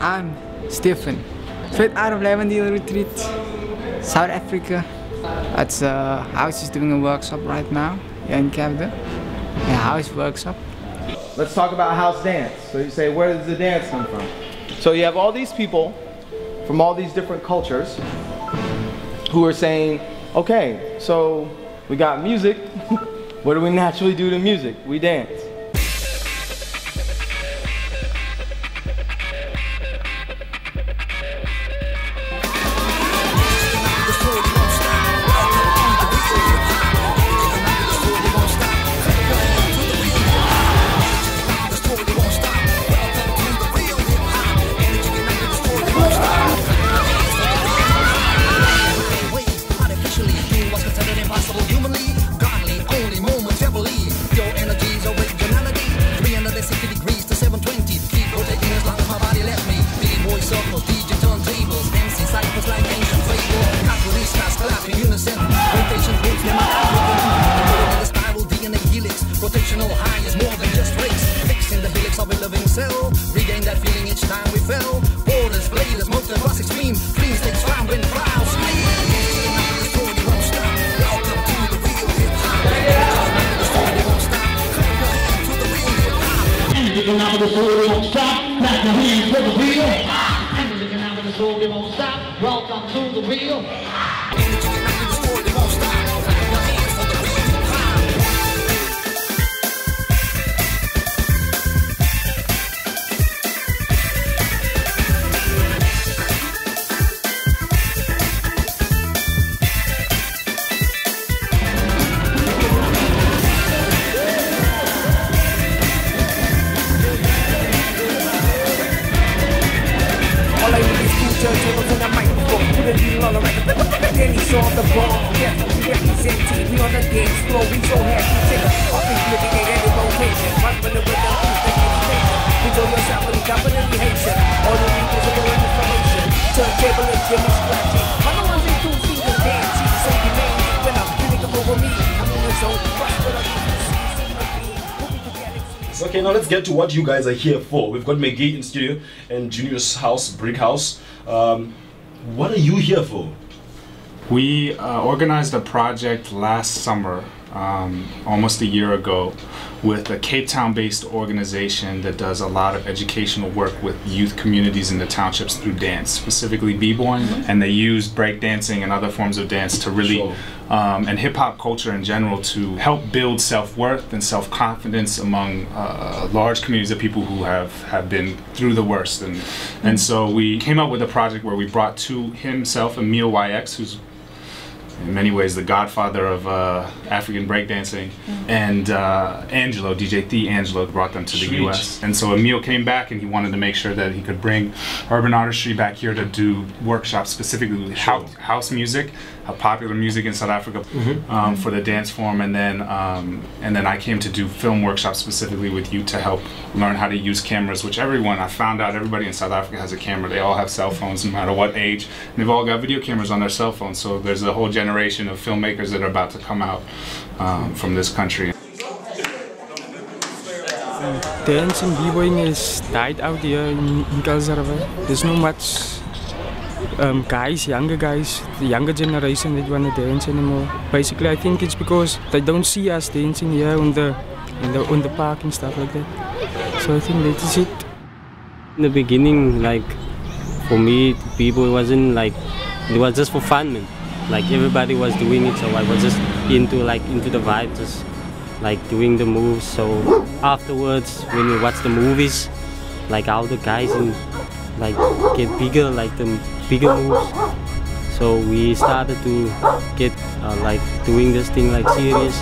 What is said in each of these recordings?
I'm Stephen, straight out of Lavendale Retreat, South Africa. It's House is doing a workshop right now here in Canada. A house workshop. Let's talk about house dance. So you say, where does the dance come from? So you have all these people from all these different cultures who are saying, okay, so we got music. What do we naturally do to music? We dance. Regain that feeling each time we fell. Borders, bladers, motor, bus extreme. Clean stakes, round when crowds scream. The story won't stop. Welcome to the real hip hop. The story won't stop. Clap your hands to the real hip hop. And looking out for the story won't stop. Clap your hands for the real. And looking out for the story won't stop. Welcome to the real. And looking out for the story won't stop. Clap your hands for the real hip hop. Then he saw the ball, yes, we represent team, we on the dance floor, we so happy, take a office looking at every rotation, run for the rhythm, we go yourself with the combination, all the reasons are going information, turntable and Jimmy scratching, I'm the ones that do see the dance, see the same name, when I'm feeling over me, I'm in the zone, rush with a Okay, now let's get to what you guys are here for. We've got Magee in studio and Junior's house, Brick House. What are you here for? We organized a project last summer, almost a year ago, with a Cape Town-based organization that does a lot of educational work with youth communities in the townships through dance, specifically b-boying, and they use breakdancing and other forms of dance to really, and hip-hop culture in general, to help build self-worth and self-confidence among large communities of people who have been through the worst. And so we came up with a project where we brought to himself, EMILE YX, who's in many ways the godfather of African breakdancing, and ANGELO, DJ ANGELO, brought them to the US. And so EMILE came back and he wanted to make sure that he could bring urban artistry back here to do workshops specifically with house music, popular music in South Africa, for the dance form, and then I came to do film workshops specifically with you to help learn how to use cameras, which I found out everybody in South Africa has a camera. They all have cell phones no matter what age, and they've all got video cameras on their cell phones, so there's a whole generation of filmmakers that are about to come out from this country. Dance and b-boying is died out here in Kalsarava. There's not much younger guys, the younger generation that want to dance anymore. Basically, I think it's because they don't see us dancing here on the park and stuff like that. So I think that is it. In the beginning, like for me, b-boy wasn't like, it was just for fun, man. Like everybody was doing it, so I was just into the vibe, just like doing the moves. So afterwards, when we watch the movies, like how the guys like get bigger, like the bigger moves. So we started to get like doing this thing like serious.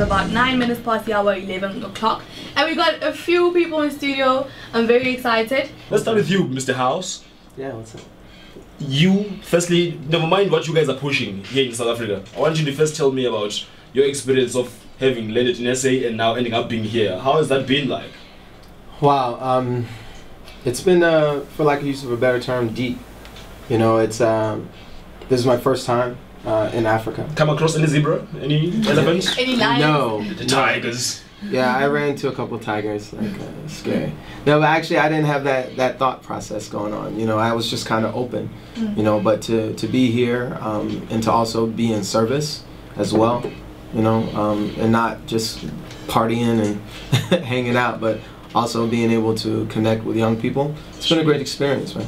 is about 9 minutes past the hour, 11 o'clock. And we got a few people in studio. I'm very excited. Let's start with you, Mr. House. Yeah, what's up? You, firstly, never mind what you guys are pushing here in South Africa. I want you to first tell me about your experience of having landed in SA and now ending up being here. How has that been like? Wow, it's been, for lack of use of a better term, deep. You know, it's, this is my first time in Africa. Come across any zebra? Any elephants? Any lions? No. The tigers. Yeah, I ran into a couple tigers, like, scary. No, but actually I didn't have that thought process going on. You know, I was just kind of open, you know, but to be here and to also be in service as well, you know, and not just partying and hanging out, but also being able to connect with young people. It's been a great experience, man.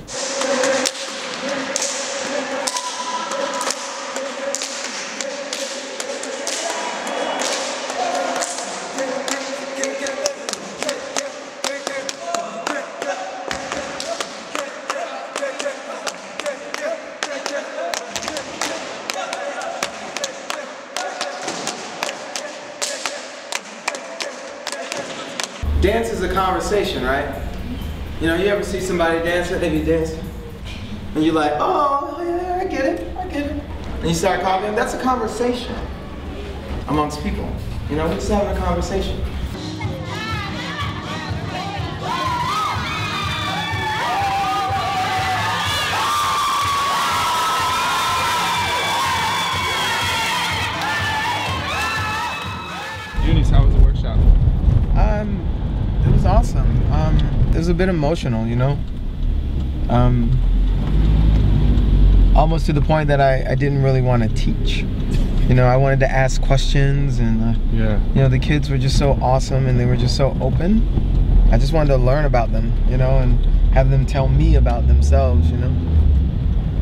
Dance is a conversation, right? You know, you ever see somebody dancing, they be dancing, and you're like, oh, yeah, I get it. And you start talking, that's a conversation amongst people. You know, we're just having a conversation. Eunice, how was the workshop? It was awesome. It was a bit emotional, you know. Almost to the point that I didn't really want to teach. You know, I wanted to ask questions, and Yeah. you know, the kids were just so awesome and they were just so open. I just wanted to learn about them, you know, and have them tell me about themselves, you know.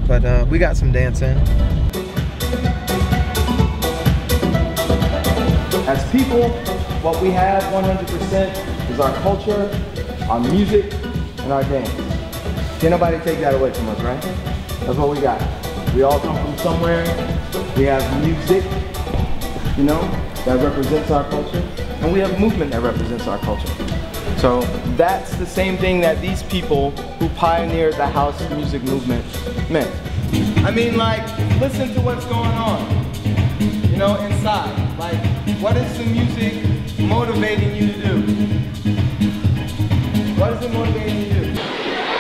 But we got some dancing. As people, what we have 100% is our culture, our music, and our dance. Can't nobody take that away from us, right? That's what we got. We all come from somewhere. We have music, you know, that represents our culture. And we have movement that represents our culture. So that's the same thing that these people who pioneered the house music movement meant. I mean, like, listen to what's going on, you know, inside. Like, what is the music motivating you to do? What is it motivating you to do?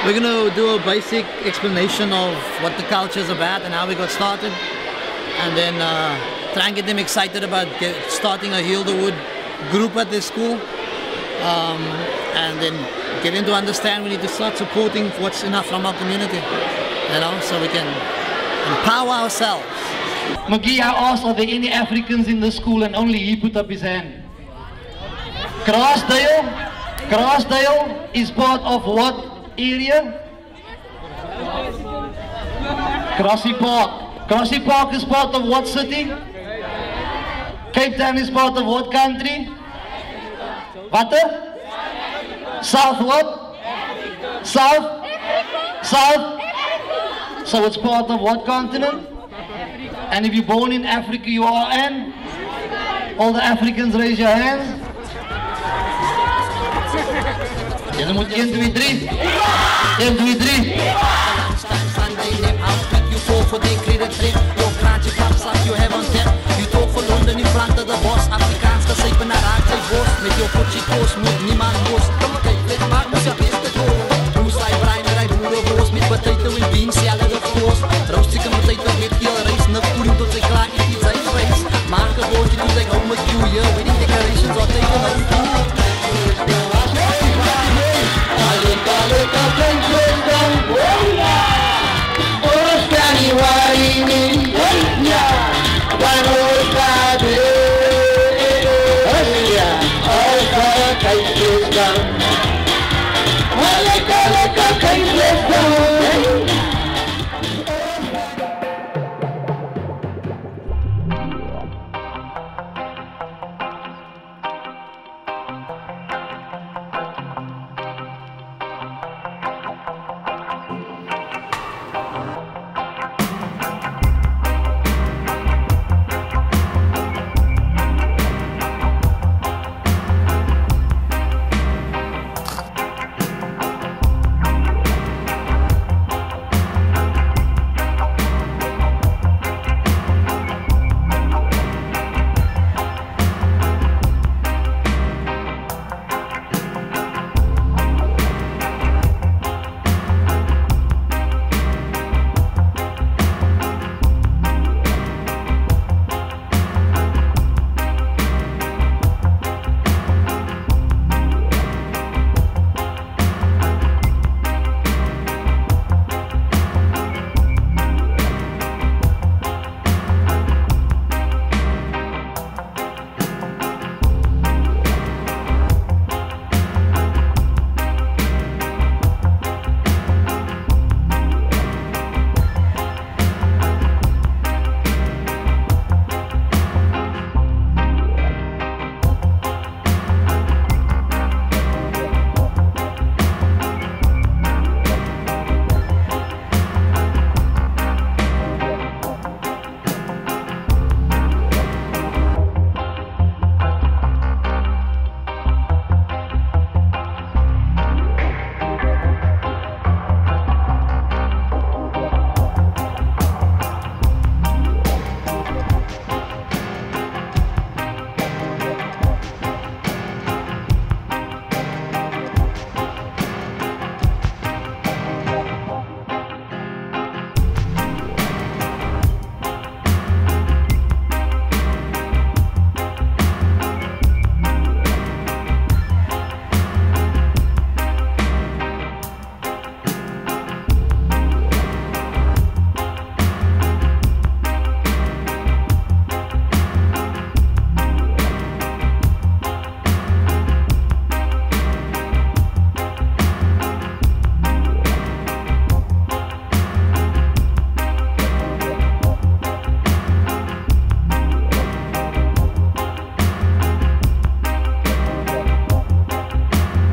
We're going to do a basic explanation of what the culture is about and how we got started, and then try and get them excited about starting a Heal the Wood group at this school, and then get them to understand we need to start supporting what's enough from our community, you know, so we can empower ourselves. Magee, I asked, are there any Africans in the school, and only he put up his hand. Grassdale is part of what area? Grassy Park. Grassy Park is part of what city? Cape Town is part of what country? What? South what? South? South? So it's part of what continent? And if you're born in Africa, you are an? All the Africans raise your hands. Julle moet 1, 2, 3. 1, 2, 3. You talk for London in front of the boss. Afrikaans gesype na raak sy bos. Met jou potjie kos moet niemand kos. Kyk, let maar, dis die beste kool. Hoe sy braai met hy boere bos met potato en beans.